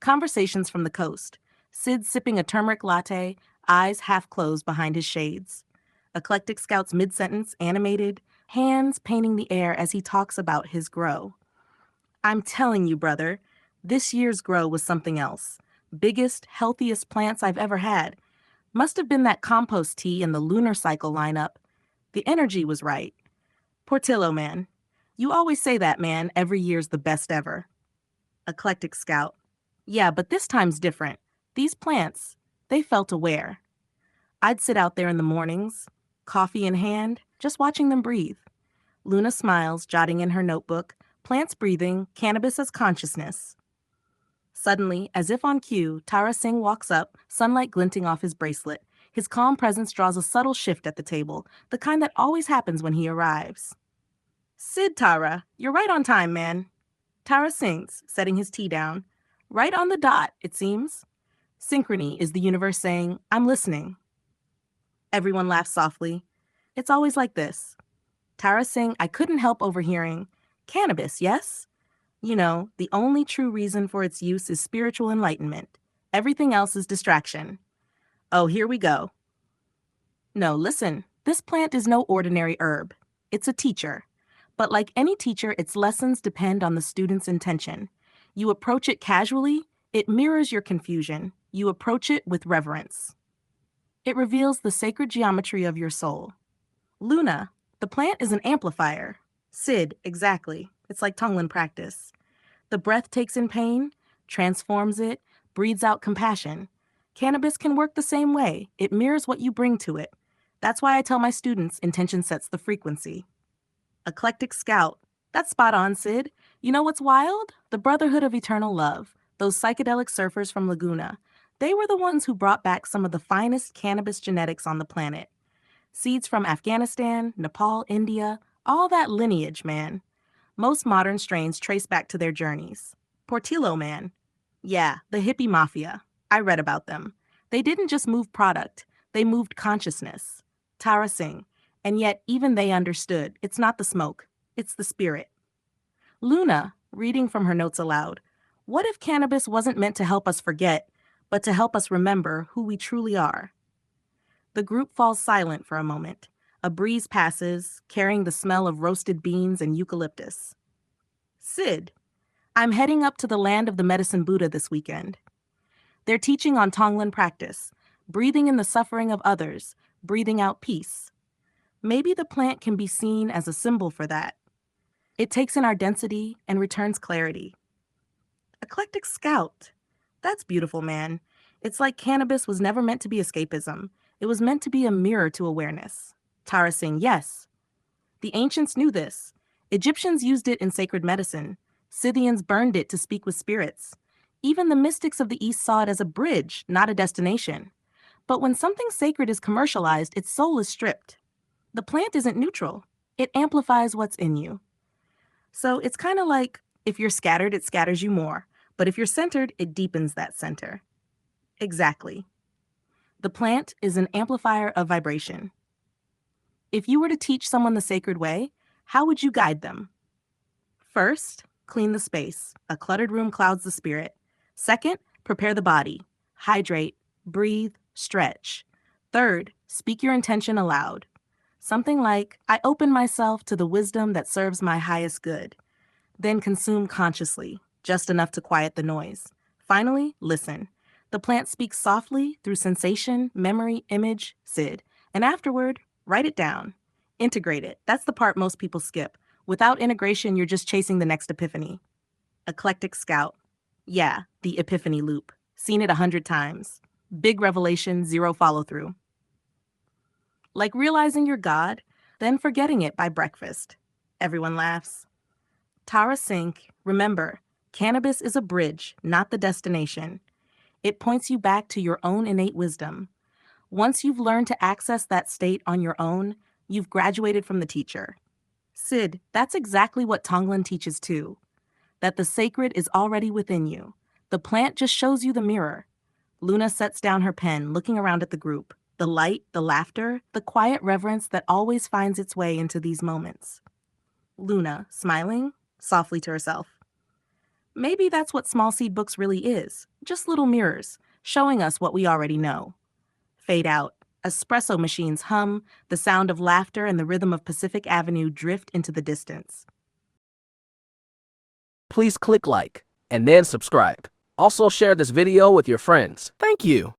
Conversations from the coast. Sid sipping a turmeric latte, eyes half closed behind his shades. Eclectic Scout's mid-sentence animated, hands painting the air as he talks about his grow. I'm telling you, brother, this year's grow was something else. Biggest, healthiest plants I've ever had. Must have been that compost tea in the lunar cycle lineup. The energy was right. Portillo, man. You always say that, man. Every year's the best ever. Eclectic Scout. Yeah, but this time's different. These plants, they felt aware. I'd sit out there in the mornings, coffee in hand, just watching them breathe. Luna smiles, jotting in her notebook, plants breathing, cannabis as consciousness. Suddenly, as if on cue, Tara Singh walks up, sunlight glinting off his bracelet. His calm presence draws a subtle shift at the table, the kind that always happens when he arrives. Sid, Tara, you're right on time, man. Tara sings, setting his tea down. Right on the dot, it seems. Synchrony is the universe saying, I'm listening. Everyone laughs softly. It's always like this. Tara Singh, I couldn't help overhearing, cannabis, yes? You know, the only true reason for its use is spiritual enlightenment. Everything else is distraction. Oh, here we go. No, listen, this plant is no ordinary herb. It's a teacher. But like any teacher, its lessons depend on the student's intention. You approach it casually, it mirrors your confusion. You approach it with reverence. It reveals the sacred geometry of your soul. Luna, the plant is an amplifier. Sid, exactly. It's like Tonglen practice. The breath takes in pain, transforms it, breathes out compassion. Cannabis can work the same way. It mirrors what you bring to it. That's why I tell my students intention sets the frequency. Eclectic Scout. That's spot on, Sid. You know what's wild? The Brotherhood of Eternal Love, those psychedelic surfers from Laguna. They were the ones who brought back some of the finest cannabis genetics on the planet. Seeds from Afghanistan, Nepal, India, all that lineage, man. Most modern strains trace back to their journeys. Portillo, man. Yeah, the hippie mafia. I read about them. They didn't just move product, they moved consciousness. Tara Singh. And yet, even they understood, it's not the smoke, it's the spirit. Luna, reading from her notes aloud, what if cannabis wasn't meant to help us forget, but to help us remember who we truly are? The group falls silent for a moment. A breeze passes, carrying the smell of roasted beans and eucalyptus. Sid, I'm heading up to the land of the medicine Buddha this weekend. They're teaching on Tonglen practice, breathing in the suffering of others, breathing out peace. Maybe the plant can be seen as a symbol for that. It takes in our density and returns clarity. Eclectic Scout. That's beautiful, man. It's like cannabis was never meant to be escapism. It was meant to be a mirror to awareness. Tara Singh, yes. The ancients knew this. Egyptians used it in sacred medicine. Scythians burned it to speak with spirits. Even the mystics of the East saw it as a bridge, not a destination. But when something sacred is commercialized, its soul is stripped. The plant isn't neutral. It amplifies what's in you. So it's kind of like if you're scattered, it scatters you more. But if you're centered, it deepens that center. Exactly. The plant is an amplifier of vibration. If you were to teach someone the sacred way, how would you guide them? First, clean the space. A cluttered room clouds the spirit. Second, prepare the body. Hydrate, breathe, stretch. Third, speak your intention aloud. Something like, I open myself to the wisdom that serves my highest good. Then consume consciously, just enough to quiet the noise. Finally, listen. The plant speaks softly through sensation, memory, image, Sid. And afterward, write it down. Integrate it. That's the part most people skip. Without integration, you're just chasing the next epiphany. Eclectic Scout. Yeah, the epiphany loop. Seen it 100 times. Big revelation, zero follow-through. Like realizing you're God, then forgetting it by breakfast. Everyone laughs. Tara Singh, remember, cannabis is a bridge, not the destination. It points you back to your own innate wisdom. Once you've learned to access that state on your own, you've graduated from the teacher. Sid, that's exactly what Tonglen teaches too. That the sacred is already within you. The plant just shows you the mirror. Luna sets down her pen, looking around at the group. The light, the laughter, the quiet reverence that always finds its way into these moments. Luna, smiling, softly to herself. maybe that's what Small Seed Books really is, just little mirrors, showing us what we already know. Fade out. Espresso machines hum, the sound of laughter and the rhythm of Pacific Avenue drift into the distance. Please click like and then subscribe. Also share this video with your friends. Thank you.